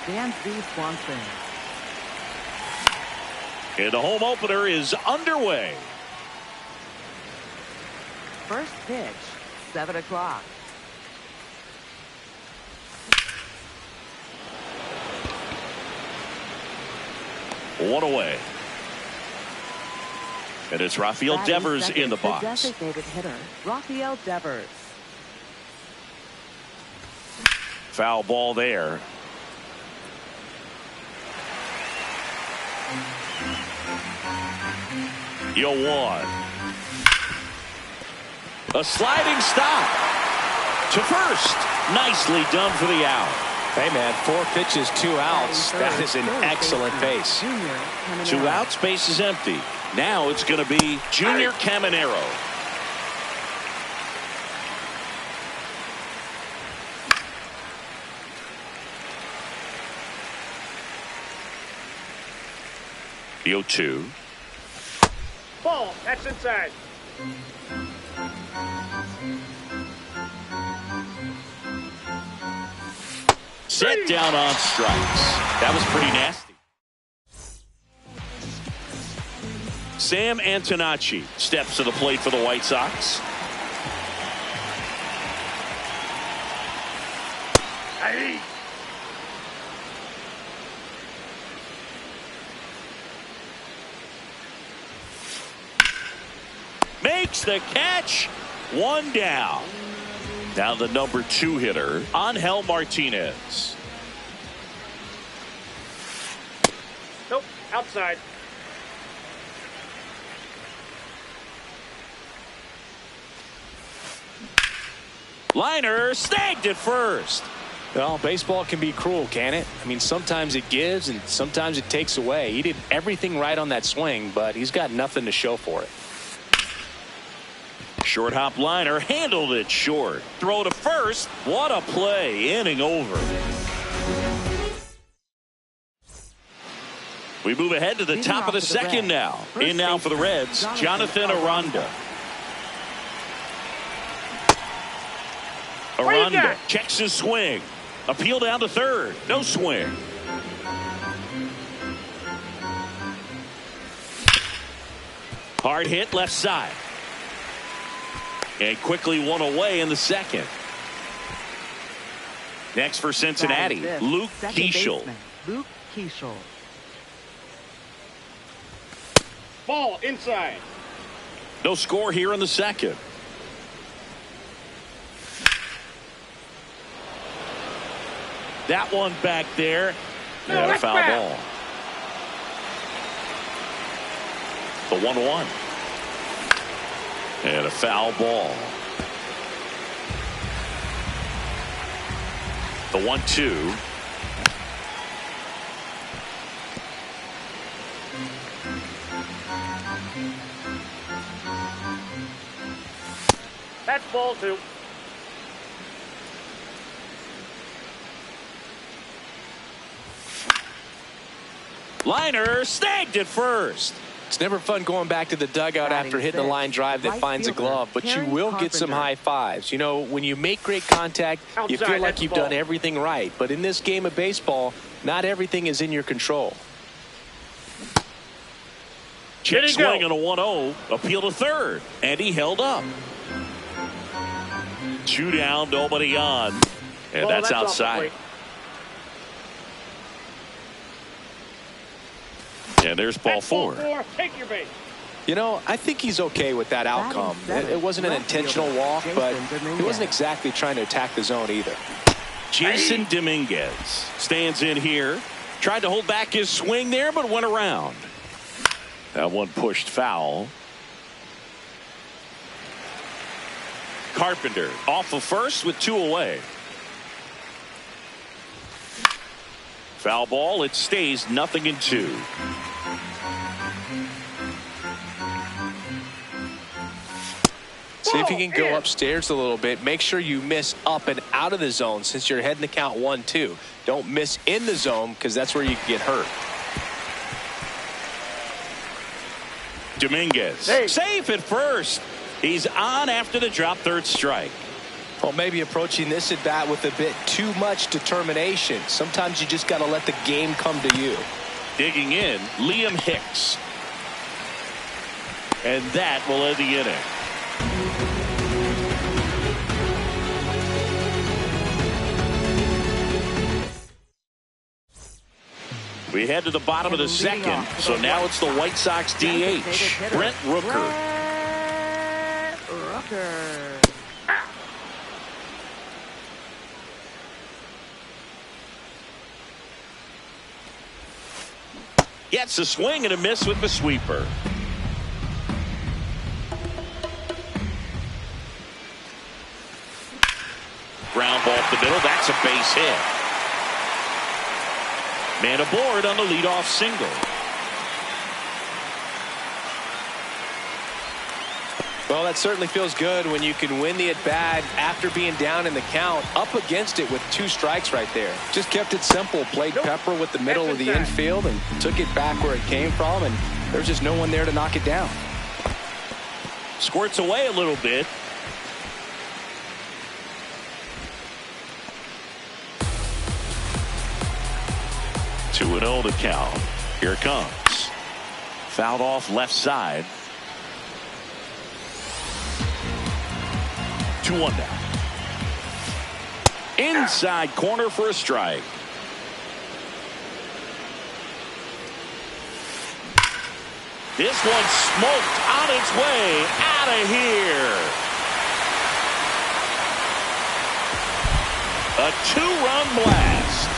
Dansby Swanson. And the home opener is underway. First pitch, 7 o'clock. One away. And it's Rafael Devers in the box. Designated hitter, Rafael Devers. Foul ball there. Yo, one. A sliding stop to first. Nicely done for the out. Hey, man, 4 pitches, 2 outs. That is an excellent base. 2 outs, base is empty. Now it's going to be Junior Caminero. The 0-2. Ball, that's inside. Set down on strikes. That was pretty nasty. Sam Antonacci steps to the plate for the White Sox. Hey. Makes the catch. 1 down. Now the number 2 hitter, Angel Martinez. Nope, outside. Liner snagged at first. Well, baseball can be cruel, can it? I mean, sometimes it gives and sometimes it takes away. He did everything right on that swing, but he's got nothing to show for it. Short hop liner handled it short. Throw to first. What a play. Inning over. We move ahead to the top of the second now. In now for the Reds, Jonathan Aranda. Aranda checks his swing. Appeal down to third. No swing. Hard hit left side. And quickly 1 away in the second. Next for Cincinnati, Luke Keeschel. Luke Keeschel. Ball inside. No score here in the second. That one back there. And a foul ball. The 1-1. And a foul ball. The 1-2. That's ball 2. Liner snagged at first. It's never fun going back to the dugout after hitting a line drive that finds a glove, but you will get some high fives. You know, when you make great contact, you feel like you've done everything right. But in this game of baseball, not everything is in your control. Check swing on a 1-0. Appeal to third. And he held up. 2 down, nobody on. And that's outside. And there's ball 4. Take your base. You know, I think he's okay with that outcome. It wasn't an intentional walk, but he wasn't exactly trying to attack the zone either. Jason Dominguez stands in here. Tried to hold back his swing there, but went around. That one pushed foul. Carpenter off of first with 2 away. Foul ball. It stays 0-2. See if you can go upstairs a little bit. Make sure you miss up and out of the zone since you're heading to count 1-2. Don't miss in the zone because that's where you can get hurt. Dominguez safe at first. He's on after the drop, 3rd strike. Well, maybe approaching this at bat with a bit too much determination. Sometimes you just got to let the game come to you. Digging in, Liam Hicks. And that will end the inning. We head to the bottom of the second, so now it's the White Sox DH, Brent Rooker. Gets a swing and a miss with the sweeper. Ground ball up the middle. That's a base hit. Man aboard on the leadoff single. Well, that certainly feels good when you can win the at-bat after being down in the count, up against it with 2 strikes right there. Just kept it simple, played pepper with the middle of the infield and took it back where it came from, and there's just no one there to knock it down. Squirts away a little bit. Two and 0 the count. Here it comes. Fouled off left side. 2-1 down. Inside corner for a strike. This one smoked on its way out of here. A 2-run blast.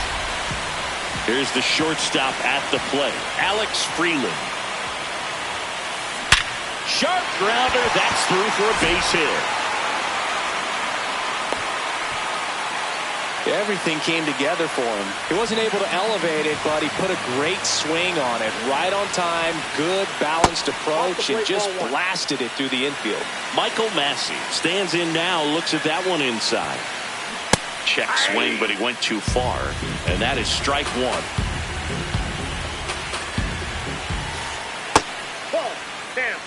Here's the shortstop at the plate, Alex Freeland. Sharp grounder. That's through for a base hit. Everything came together for him. He wasn't able to elevate it, but he put a great swing on it. Right on time, good balanced approach, and just blasted it through the infield. Michael Massey stands in now, looks at that one inside. Check swing, but he went too far, and that is strike 1. Ball. Down.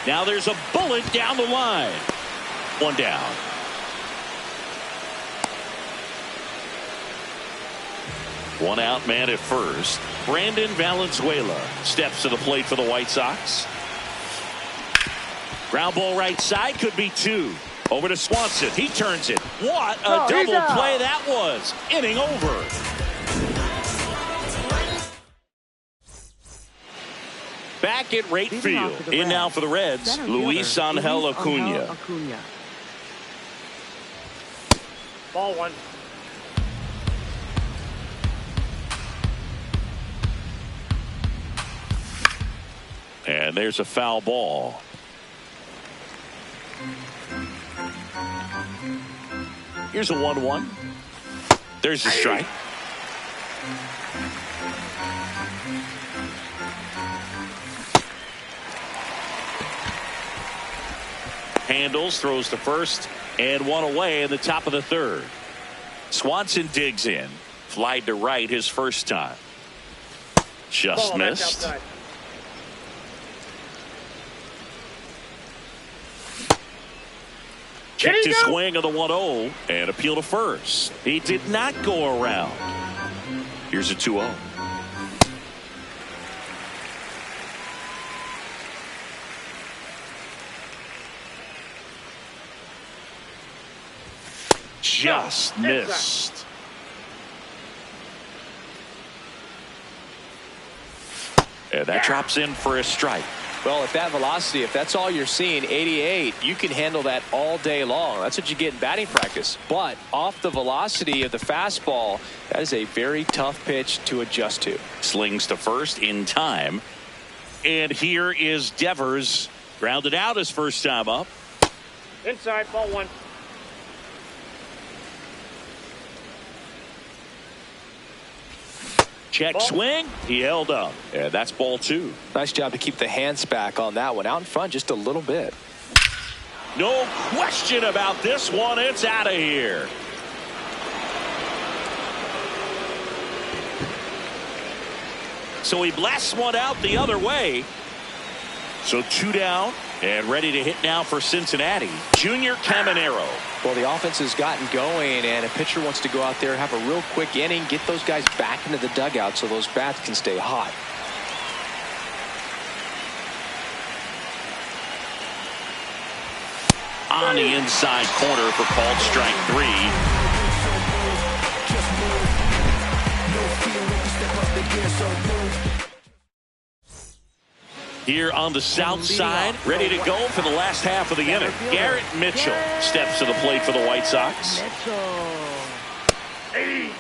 Now there's a bullet down the line. 1 down. One out man at first. Brandon Valenzuela steps to the plate for the White Sox. Ground ball right side, could be 2. Over to Swanson. He turns it. What a double play that was. Inning over. Back at right field. In now for the Reds, Luis Angel Acuna. Ball 1. And there's a foul ball. Here's a 1-1. There's a strike. Handles, throws to first, and 1 away in the top of the 3rd. Swanson digs in. Fly to right his first time. Just Ball, missed. Checked his swing of the 1-0 and appeal to first. He did not go around. Here's a 2-0. Just missed. And that drops in for a strike. Well, at that velocity, if that's all you're seeing, 88, you can handle that all day long. That's what you get in batting practice. But off the velocity of the fastball, that is a very tough pitch to adjust to. Slings to first in time. And here is Devers. Grounded out his first time up. Inside, ball 1. Check swing. He held up. And that's ball 2. Nice job to keep the hands back on that one. Out in front just a little bit. No question about this one. It's out of here. So he blasts one out the other way. So 2 down and ready to hit now for Cincinnati, Junior Caminero. Well, the offense has gotten going, and a pitcher wants to go out there, have a real quick inning, get those guys back into the dugout so those bats can stay hot. On the inside corner for called strike 3. Here on the south side, ready to go for the last half of the inning. Garrett Mitchell steps to the plate for the White Sox. Hey.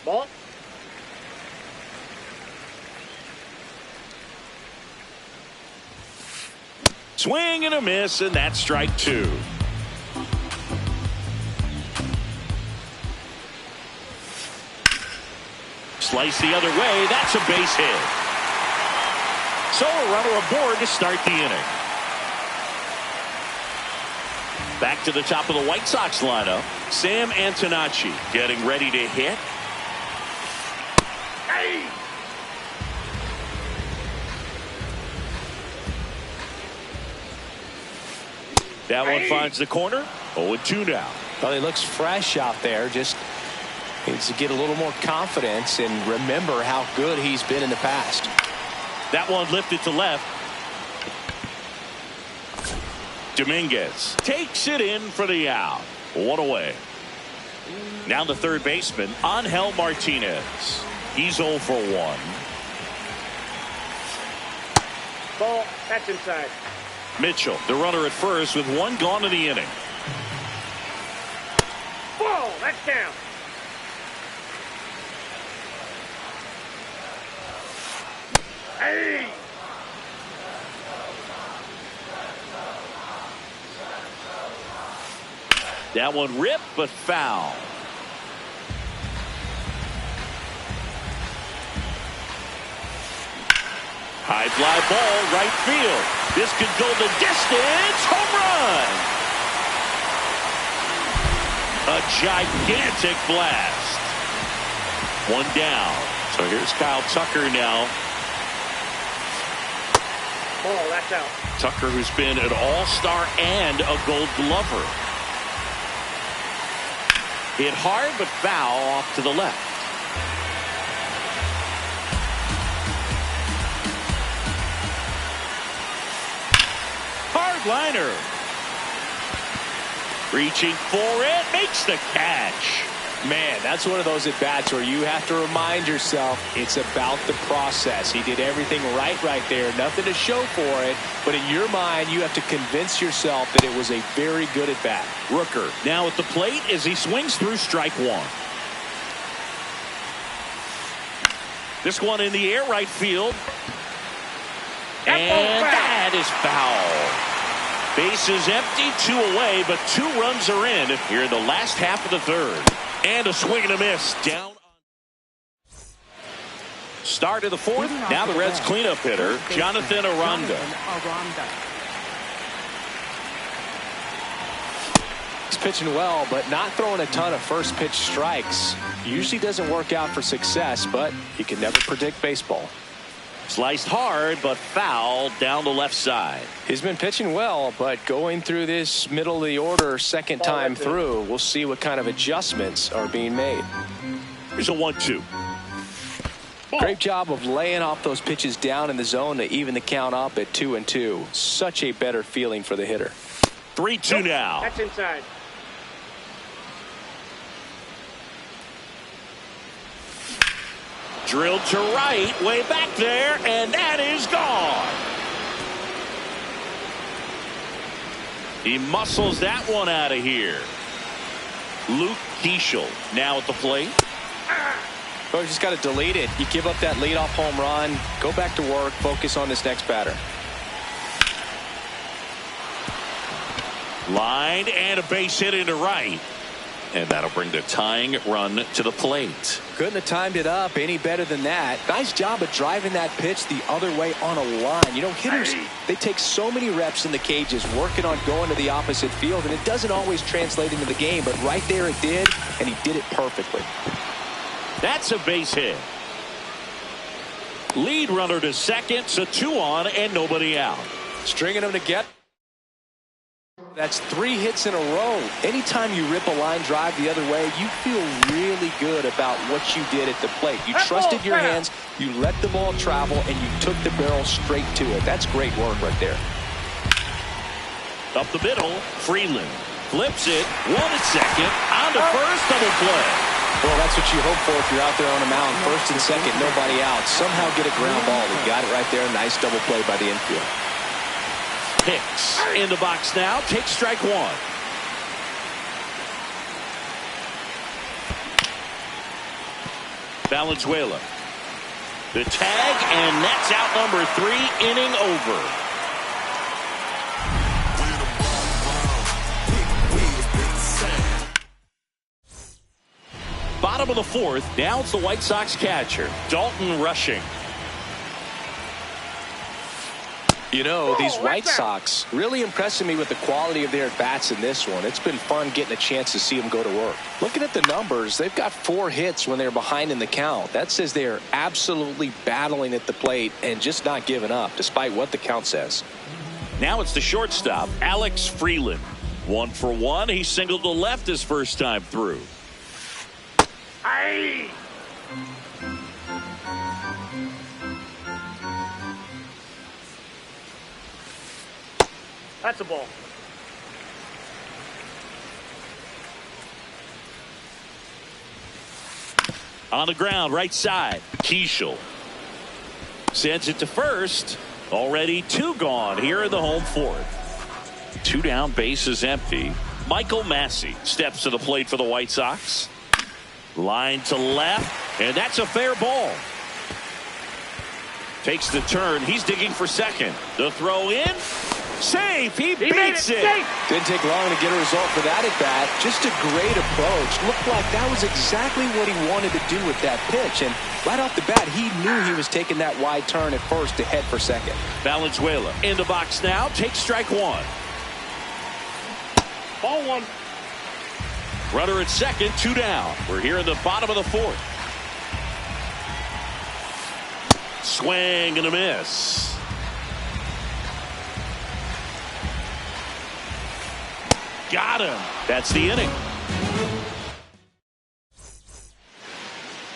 Ball. Swing and a miss, and that's strike 2. Slice the other way. That's a base hit. So a runner aboard to start the inning. Back to the top of the White Sox lineup. Sam Antonacci getting ready to hit. Hey. That one finds the corner. 0-2 now. Well, he looks fresh out there. Just needs to get a little more confidence and remember how good he's been in the past. That one lifted to left. Dominguez takes it in for the out. 1 away. Now the third baseman, Angel Martinez. He's 0 for 1. Ball. That's inside. Mitchell, the runner at first with 1 gone in the inning. Ball. That's down. Hey. That one ripped but foul. High fly ball, right field. This could go the distance. Home run. A gigantic blast. 1 down. So here's Kyle Tucker now. Ball. That's out. Tucker, who's been an all-star and a Gold Glover. Hit hard but foul off to the left. Hard liner. Reaching for it, makes the catch. Man, that's one of those at-bats where you have to remind yourself it's about the process. He did everything right there. Nothing to show for it. But in your mind, you have to convince yourself that it was a very good at-bat. Rooker now at the plate as he swings through strike 1. This one in the air, right field. And that is foul. Bases empty, 2 away, but 2 runs are in here in the last half of the third. And a swing and a miss down. Start of the 4th. Now the Reds cleanup hitter, Jonathan Aranda. He's pitching well, but not throwing a ton of first pitch strikes. Usually doesn't work out for success, but you can never predict baseball. Sliced hard, but foul down the left side. He's been pitching well, but going through this middle of the order second time through, we'll see what kind of adjustments are being made. Here's a 1-2. Great job of laying off those pitches down in the zone to even the count up at 2-2. Such a better feeling for the hitter. 3-2 now. That's inside. Drilled to right, way back there, and that is gone. He muscles that one out of here. Luke Keeschel now at the plate. Well, you just got to delete it. You give up that leadoff home run, go back to work, focus on this next batter. Line and a base hit into right. And that'll bring the tying run to the plate. Couldn't have timed it up any better than that. Nice job of driving that pitch the other way on a line. You know, hitters, they take so many reps in the cages working on going to the opposite field, and it doesn't always translate into the game, but right there it did, and he did it perfectly. That's a base hit. Lead runner to second, so 2 on and nobody out. Stringing them together. That's 3 hits in a row. Anytime you rip a line drive the other way, you feel really good about what you did at the plate. You trusted your hands, you let the ball travel, and you took the barrel straight to it. That's great work right there. Up the middle, Freeland flips it, 1 at second, on to first, double play. Well, that's what you hope for if you're out there on a mound. First and second, nobody out. Somehow get a ground ball. He got it right there. Nice double play by the infield. Hicks in the box now. Takes strike 1. Valenzuela. The tag, and that's out number 3, inning over. Bottom of the 4th, now it's the White Sox catcher, Dalton Rushing. You know, these White Sox really impressing me with the quality of their at-bats in this one. It's been fun getting a chance to see them go to work. Looking at the numbers, they've got 4 hits when they're behind in the count. That says they are absolutely battling at the plate and just not giving up, despite what the count says. Now it's the shortstop, Alex Freeland. 1 for 1. He singled to left his first time through. Aye. That's a ball. On the ground, right side, Keishel sends it to first. Already 2 gone here in the home 4th. 2 down, bases empty. Michael Massey steps to the plate for the White Sox. Line to left, and that's a fair ball. Takes the turn. He's digging for second. The throw in. Safe. He beats it. Didn't take long to get a result for that at bat. Just a great approach. Looked like that was exactly what he wanted to do with that pitch. And right off the bat, he knew he was taking that wide turn at first to head for second. Valenzuela in the box now. Takes strike 1. Ball 1. Runner at second, 2 down. We're here in the bottom of the 4th. Swing and a miss. Got him. That's the inning.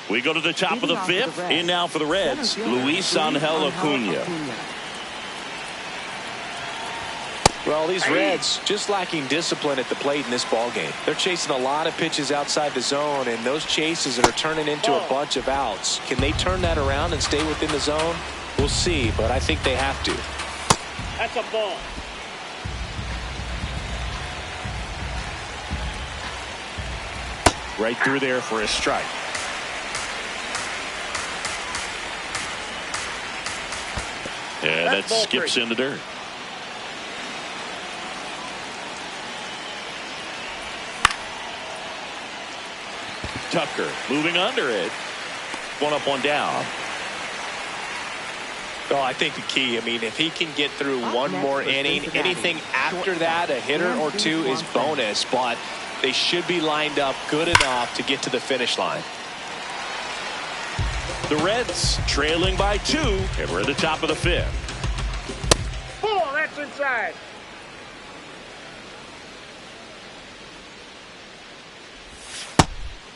We go to the top of the 5th. In now for the Reds, Luis Angel Acuna. Well, these Reds just lacking discipline at the plate in this ballgame. They're chasing a lot of pitches outside the zone, and those chases are turning into a bunch of outs. Can they turn that around and stay within the zone? We'll see, but I think they have to. That's a ball. Right through there for a strike. Yeah, that skips in the dirt. Tucker moving under it. 1 up, 1 down. Oh, I think the key, I mean, if he can get through one more inning, anything after that, a hitter or 2 is bonus, but they should be lined up good enough to get to the finish line. The Reds trailing by 2, and we're at the top of the 5th. Ball, that's inside.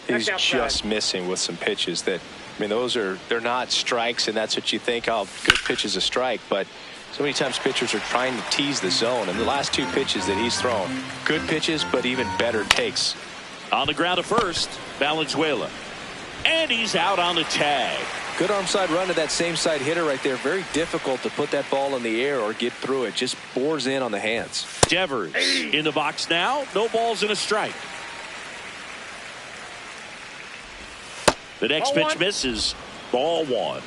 He's just missing with some pitches that, I mean, they're not strikes, and that's what you think, oh, good pitch is a strike, but so many times pitchers are trying to tease the zone, and the last 2 pitches that he's thrown, good pitches, but even better takes. On the ground at first, Valenzuela. And he's out on the tag. Good arm side run to that same side hitter right there. Very difficult to put that ball in the air or get through it. Just bores in on the hands. Devers in the box now. No balls and a strike. The next pitch misses. Ball 1.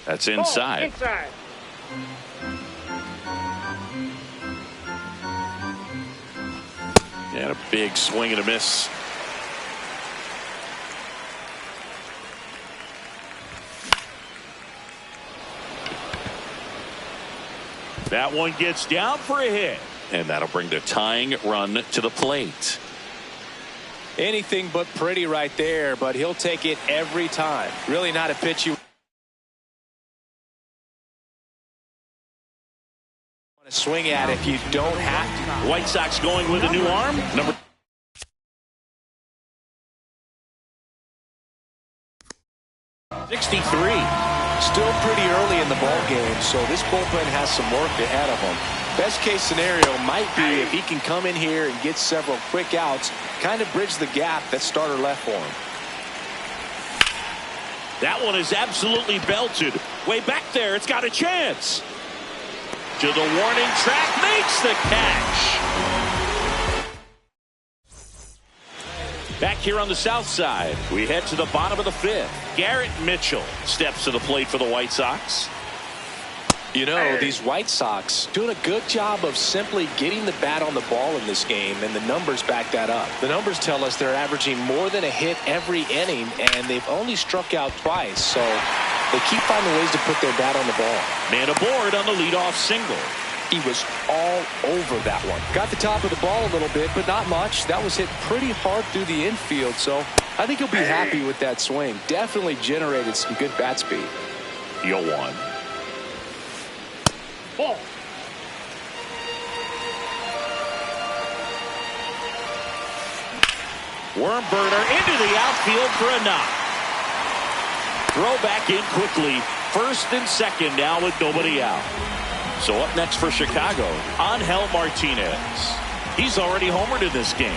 That's inside. And a big swing and a miss. That one gets down for a hit. And that'll bring the tying run to the plate. Anything but pretty right there, but he'll take it every time. Really not a pitch you want to swing at if you don't have to. White Sox going with a new arm. Number 63. Still pretty early in the ball game, so this bullpen has some work ahead of them. Best case scenario might be if he can come in here and get several quick outs, kind of bridge the gap that starter left for him. That one is absolutely belted. Way back there, it's got a chance. To the warning track, makes the catch. Back here on the south side, we head to the bottom of the fifth. Garrett Mitchell steps to the plate for the White Sox. You know, these White Sox doing a good job of simply getting the bat on the ball in this game, and the numbers back that up. The numbers tell us they're averaging more than a hit every inning, and they've only struck out twice, so they keep finding ways to put their bat on the ball. Man aboard on the leadoff single. He was all over that one. Got the top of the ball a little bit, but not much. That was hit pretty hard through the infield, so I think he'll be happy with that swing. Definitely generated some good bat speed. 0-1. Ball. Worm burner into the outfield for a knock. Throw back in quickly. First and second now with nobody out. So up next for Chicago, Angel Martinez. He's already homered in this game.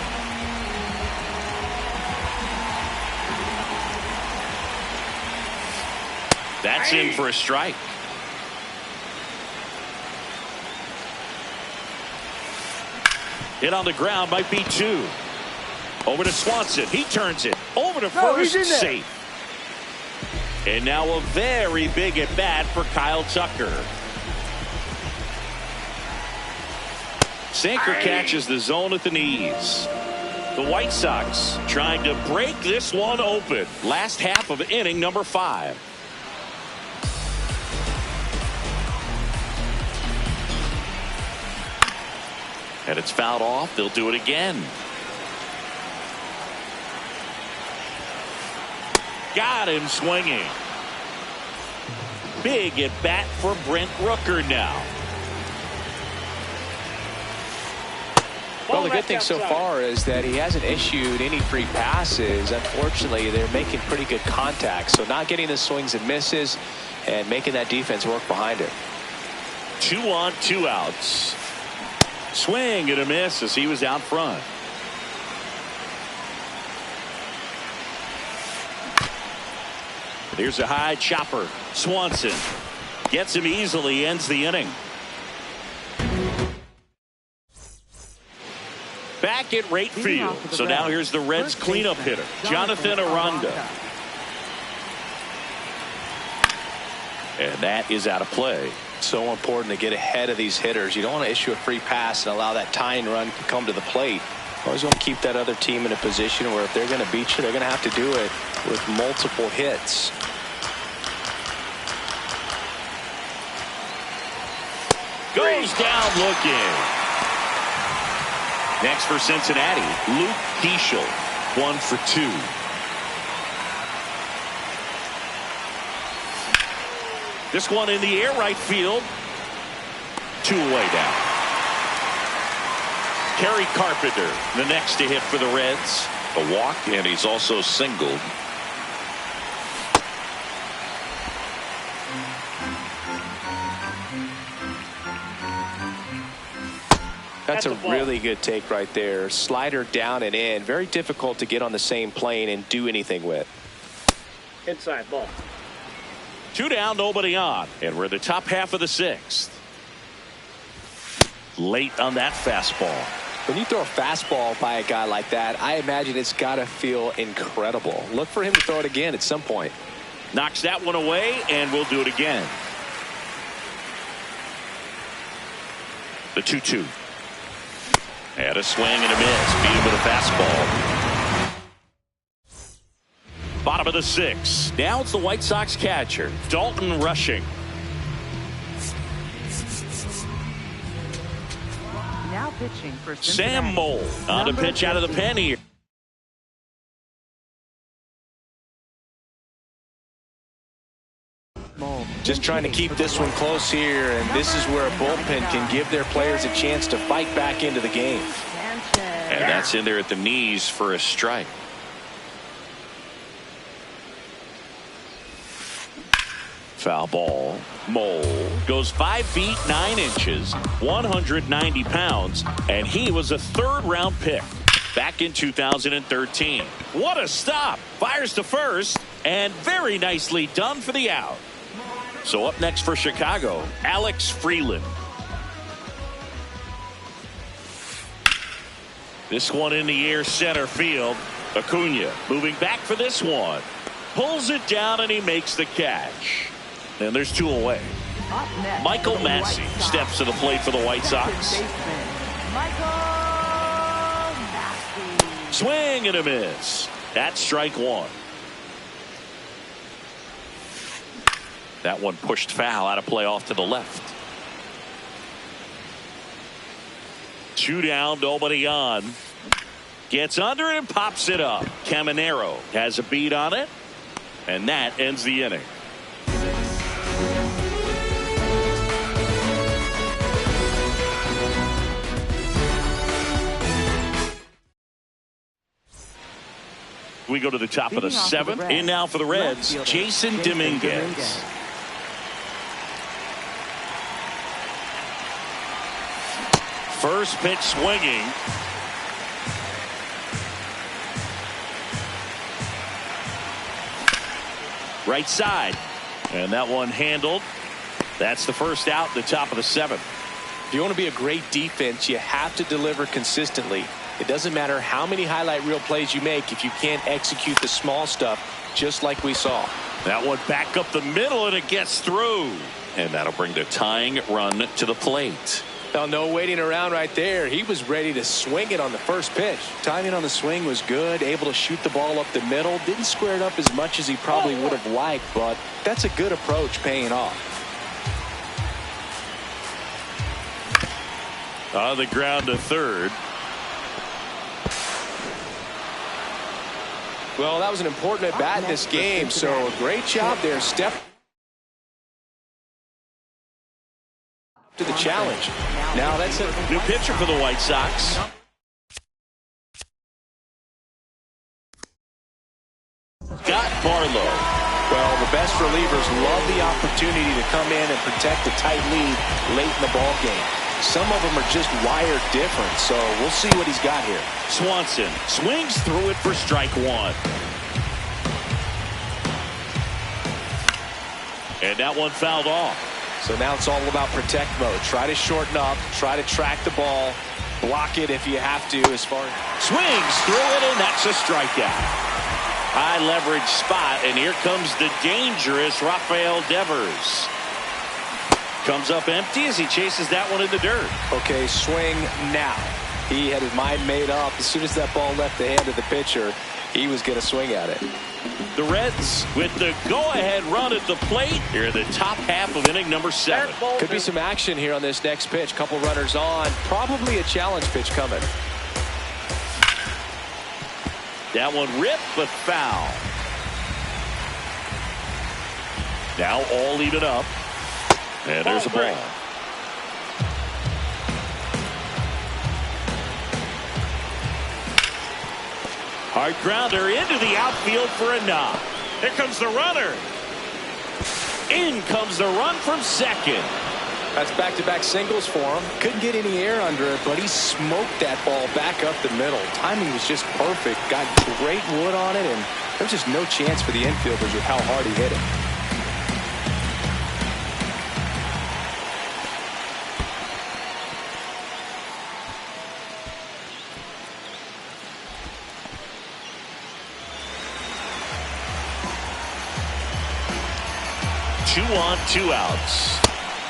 That's in for a strike. Hit on the ground, might be two. Over to Swanson. He turns it over to first, safe. And now a very big at bat for Kyle Tucker. Sinker catches the zone at the knees. The White Sox trying to break this one open. Last half of inning number 5. And it's fouled off. They'll do it again. Got him swinging. Big at bat for Brent Rooker now. Well, the good thing so far is that he hasn't issued any free passes. Unfortunately, they're making pretty good contact. So not getting the swings and misses and making that defense work behind it. 2 on, 2 outs. Swing and a miss as he was out front. Here's a high chopper. Swanson gets him easily, ends the inning. Back at right field. So now here's the Reds cleanup hitter, Jonathan Aranda. And that is out of play. So important to get ahead of these hitters. You don't want to issue a free pass and allow that tying run to come to the plate. Always want to keep that other team in a position where if they're going to beat you, they're going to have to do it with multiple hits. Goes down looking. Next for Cincinnati, Luke Keeschel, 1 for 2. This one in the air right field. 2 away down. Kerry Carpenter, the next to hit for the Reds. A walk, and he's also singled. That's a really good take right there. Slider down and in. Very difficult to get on the same plane and do anything with. Inside ball. 2 down, nobody on. And we're in the top half of the 6th. Late on that fastball. When you throw a fastball by a guy like that, I imagine it's got to feel incredible. Look for him to throw it again at some point. Knocks that one away, and we'll do it again. The 2-2. And a swing and a miss. Beat him with a fastball. Bottom of the 6th. Now it's the White Sox catcher, Dalton Rushing. Now pitching for Sam Moll on the pitch out of the pen here. Just trying to keep this one close here, and this is where a bullpen can give their players a chance to fight back into the game. And that's in there at the knees for a strike. Foul ball. Moll goes 5 feet 9 inches, 190 pounds, and he was a 3rd-round pick back in 2013. What a stop! Fires to first, and very nicely done for the out. So up next for Chicago, Alex Freeland. This one in the air, center field. Acuna moving back for this one. Pulls it down, and he makes the catch. And there's 2 away. Michael Massey steps to the plate for the White Sox. Swing and a miss. That's strike 1. That one pushed foul, out of play off to the left. 2 down, nobody on. Gets under it and pops it up. Caminero has a beat on it, and that ends the inning. We go to the top of the 7th. In now for the Reds, Jason Dominguez. First pitch swinging. Right side. And that one handled. That's the first out, the top of the 7th. If you want to be a great defense, you have to deliver consistently. It doesn't matter how many highlight reel plays you make if you can't execute the small stuff, just like we saw. That one back up the middle, and it gets through. And that'll bring the tying run to the plate. Well, no waiting around right there. He was ready to swing it on the first pitch. Timing on the swing was good, able to shoot the ball up the middle. Didn't square it up as much as he probably would have liked, but that's a good approach paying off. On the ground to 3rd. Well, that was an important at bat in this game, so a great job there. Step to the challenge. Now that's a new pitcher for the White Sox. Scott Barlow. Well, the best relievers love the opportunity to come in and protect a tight lead late in the ball game. Some of them are just wired different, so we'll see what he's got here. Swanson swings through it for strike 1. And that one fouled off. So now it's all about protect mode. Try to shorten up, try to track the ball, block it if you have to. As far swings through it, and that's a strikeout. High leverage spot, and here comes the dangerous Rafael Devers. Comes up empty as he chases that one in the dirt. Okay, swing now. He had his mind made up. As soon as that ball left the hand of the pitcher, he was going to swing at it. The Reds with the go-ahead run at the plate here in the top half of inning number 7. Could be some action here on this next pitch. Couple runners on. Probably a challenge pitch coming. That one ripped, but foul. Now all even up. And there's a ball. Hard grounder into the outfield for a knock. Here comes the runner. In comes the run from second. That's back-to-back singles for him. Couldn't get any air under it, but he smoked that ball back up the middle. Timing was just perfect. Got great wood on it, and there's just no chance for the infielders with how hard he hit it. 2 on, 2 outs.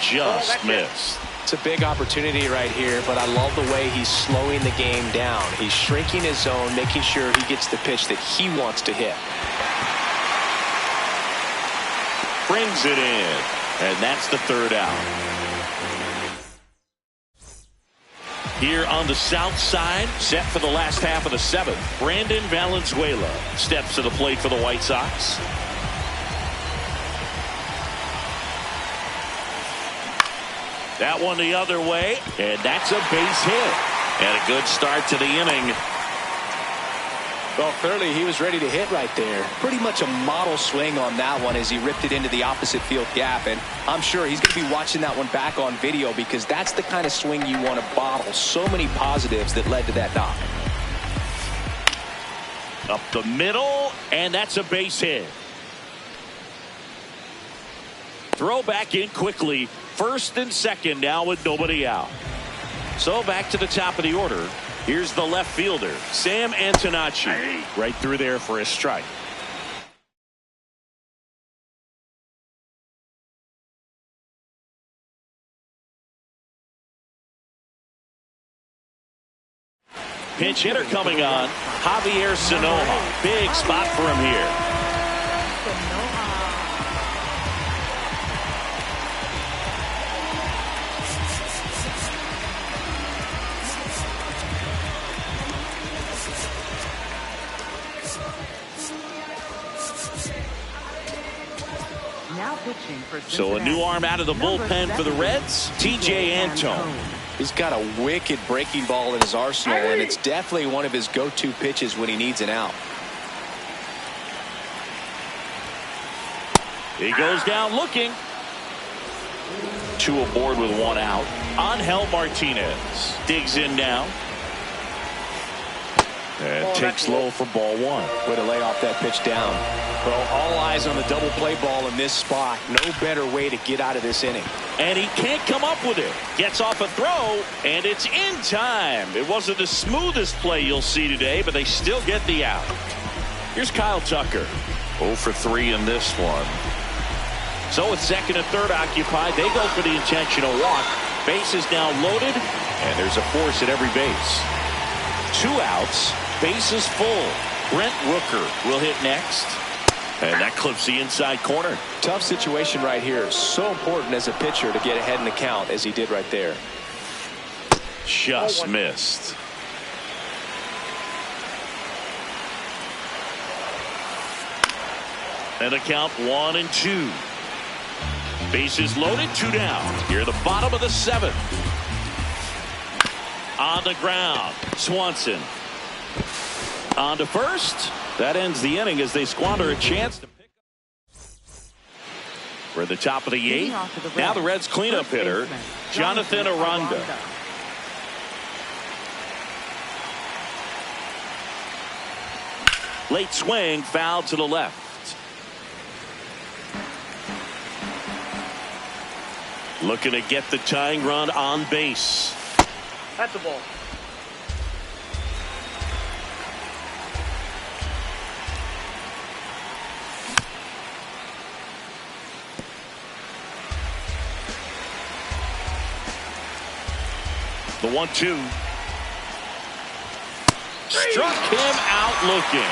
Just missed. It's a big opportunity right here, but I love the way he's slowing the game down. He's shrinking his zone, making sure he gets the pitch that he wants to hit. Brings it in, and that's the third out. Here on the south side, set for the last half of the seventh, Brandon Valenzuela steps to the plate for the White Sox. That one the other way, and that's a base hit. And a good start to the inning. Well, clearly he was ready to hit right there. Pretty much a model swing on that one as he ripped it into the opposite field gap. And I'm sure he's going to be watching that one back on video because that's the kind of swing you want to bottle. So many positives that led to that knock. Up the middle, and that's a base hit. Throw back in quickly. First and second now with nobody out. So back to the top of the order. Here's the left fielder, Sam Antonacci. Right through there for a strike. Pinch hitter coming on, Javier Sanoja. Big spot for him here. So a new arm out of the bullpen for the Reds, TJ Antone. He's got a wicked breaking ball in his arsenal, and it's definitely one of his go-to pitches when he needs an out. He goes down looking. Two aboard with one out. Angel Martinez digs in now. And takes low for ball one. Way to lay off that pitch down. Well, all eyes on the double play ball in this spot. No better way to get out of this inning. And he can't come up with it. Gets off a throw, and it's in time. It wasn't the smoothest play you'll see today, but they still get the out. Here's Kyle Tucker. 0 for 3 in this one. So with second and third occupied, they go for the intentional walk. Base is now loaded, and there's a force at every base. 2 outs. Bases full. Brent Rooker will hit next. And that clips the inside corner. Tough situation right here. So important as a pitcher to get ahead in the count as he did right there. Just missed. And a count 1-2. Bases loaded, 2 down. Here at the bottom of the 7th. On the ground, Swanson. On to first. That ends the inning as they squander a chance to pick up. We're at the top of the 8th. Now the Reds cleanup hitter, Jonathan Aranda. Late swing, foul to the left. Looking to get the tying run on base. That's a ball. The 1-2. Struck him out looking.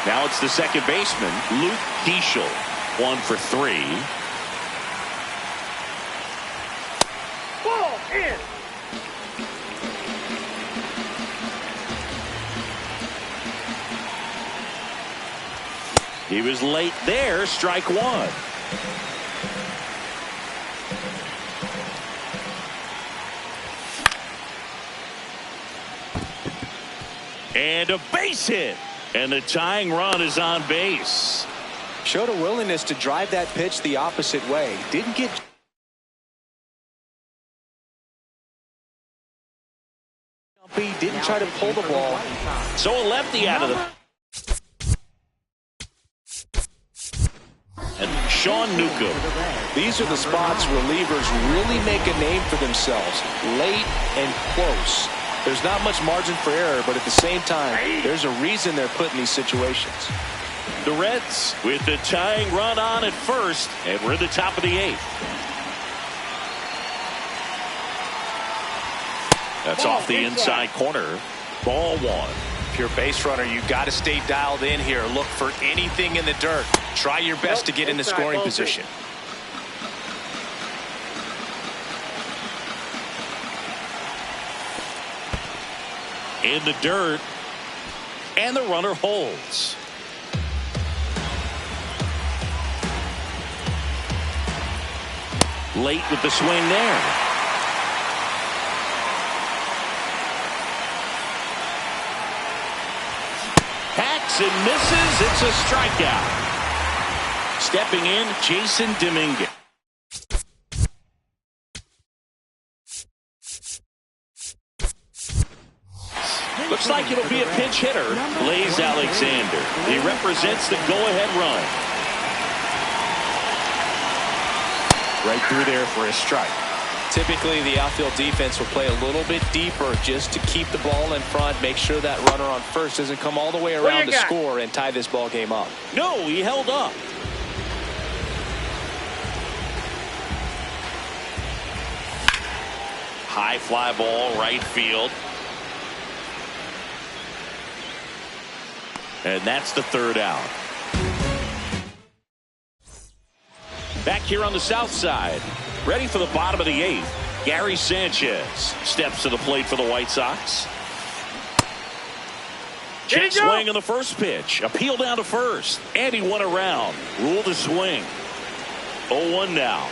Now it's the second baseman, Luke Keeschel. 1 for 3. Ball in. He was late there, strike 1. And a base hit. And the tying run is on base. Showed a willingness to drive that pitch the opposite way. Didn't get... Didn't try to pull the ball. So a lefty out of the... And Sean Newcomb. These are the spots relievers really make a name for themselves. Late and close. There's not much margin for error, but at the same time, there's a reason they're put in these situations. The Reds with the tying run on at first, and we're at the top of the 8th. That's off the inside corner. Ball one. If you're a base runner, you got to stay dialed in here. Look for anything in the dirt. Try your best to get in the scoring position. In the dirt, and the runner holds. Late with the swing there. Hacks and misses. It's a strikeout. Stepping in, Jason Dominguez. Looks like it'll be a pinch hitter. Blaze Alexander. He represents the go-ahead run. Right through there for a strike. Typically, the outfield defense will play a little bit deeper just to keep the ball in front, make sure that runner on first doesn't come all the way around to score and tie this ball game up. No, he held up. High fly ball, right field. And that's the third out. Back here on the south side, ready for the bottom of the eighth. Gary Sanchez steps to the plate for the White Sox. Check swing on the first pitch. Appeal down to first. And he went around. Rule the swing. 0-1 now.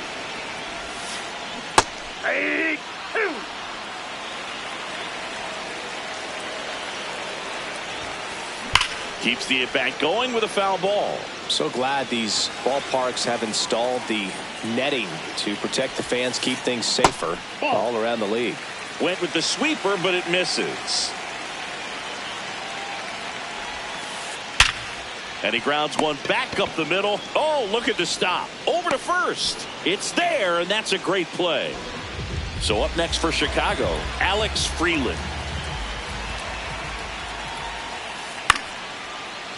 Keeps the at-bat going with a foul ball. So glad these ballparks have installed the netting to protect the fans, keep things safer all around the league. Went with the sweeper, but it misses. And he grounds one back up the middle. Oh, look at the stop. Over to first. It's there, and that's a great play. So up next for Chicago, Alex Freeland.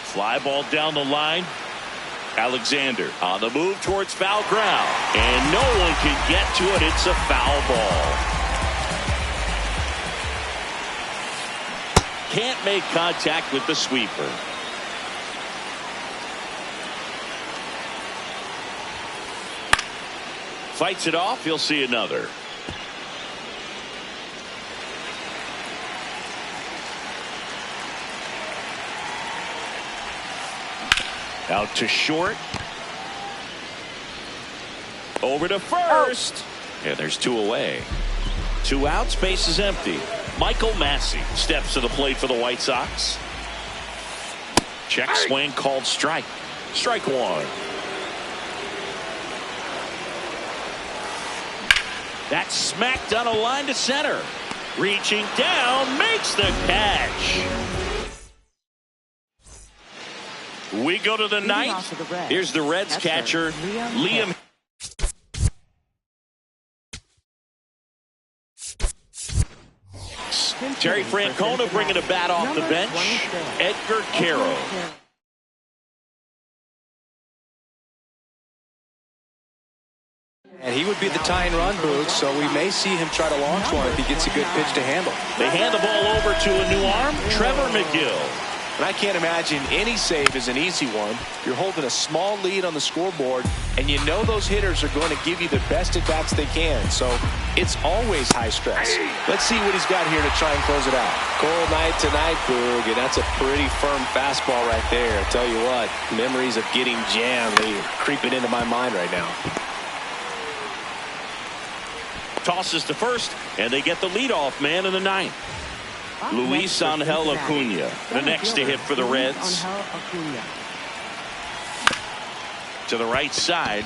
Fly ball down the line. Alexander on the move towards foul ground. And no one can get to it. It's a foul ball. Can't make contact with the sweeper. Fights it off. He'll see another. Out to short. Over to first. And there's two away. 2 outs. Base is empty. Michael Massey steps to the plate for the White Sox. Check swing called strike. Strike one. That's smacked on a line to center. Reaching down. Makes the catch. We go to the ninth. Here's the Reds catcher, Liam. Terry Francona bringing a bat off the bench. Edgar Quero. And he would be the tying run, Boog, so we may see him try to launch one if he gets a good pitch to handle. They hand the ball over to a new arm, Trevor McGill. And I can't imagine any save is an easy one. You're holding a small lead on the scoreboard, and you know those hitters are going to give you the best at-bats they can. So it's always high stress. Let's see what he's got here to try and close it out. Cold night tonight, Boog, and that's a pretty firm fastball right there. I tell you what, memories of getting jammed, they are creeping into my mind right now. Tosses to first, and they get the leadoff man in the ninth. Luis Angel Acuna, the next to hit for the Reds. To the right side.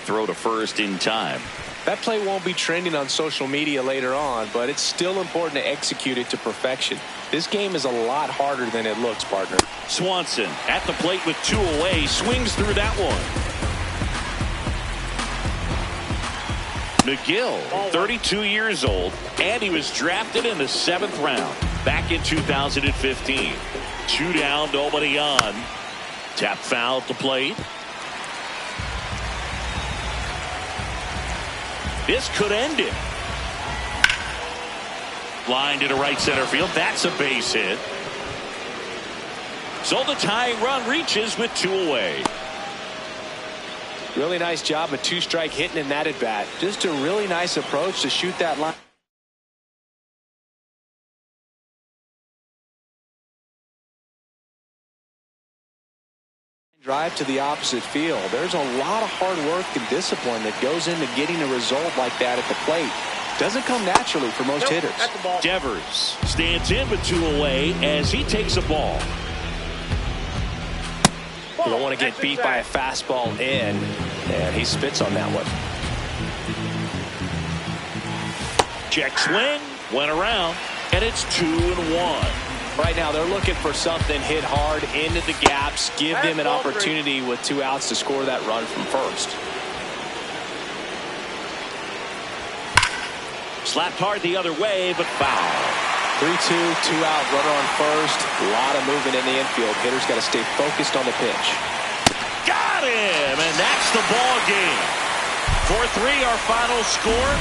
Throw to first in time. That play won't be trending on social media later on, but it's still important to execute it to perfection. This game is a lot harder than it looks, partner. Swanson at the plate with 2 away, swings through that one. McGill, 32 years old, and he was drafted in the 7th round back in 2015. 2 down, nobody on. Tap foul at the plate. This could end it. Line to right center field. That's a base hit. So the tying run reaches with 2 away. Really nice job of 2-strike hitting in that at bat. Just a really nice approach to shoot that line. Drive to the opposite field. There's a lot of hard work and discipline that goes into getting a result like that at the plate. Doesn't come naturally for most hitters. Devers stands in with 2 away as he takes a ball. You don't want to get beat by a fastball in, and he spits on that one. Check swing, went around, and it's 2-1. Right now they're looking for something hit hard into the gaps, give them an opportunity with 2 outs to score that run from first. Slapped hard the other way, but foul. 3-2, 2-out, runner on first. A lot of movement in the infield. Hitters got to stay focused on the pitch. Got him, and that's the ball game. 4-3 our final score.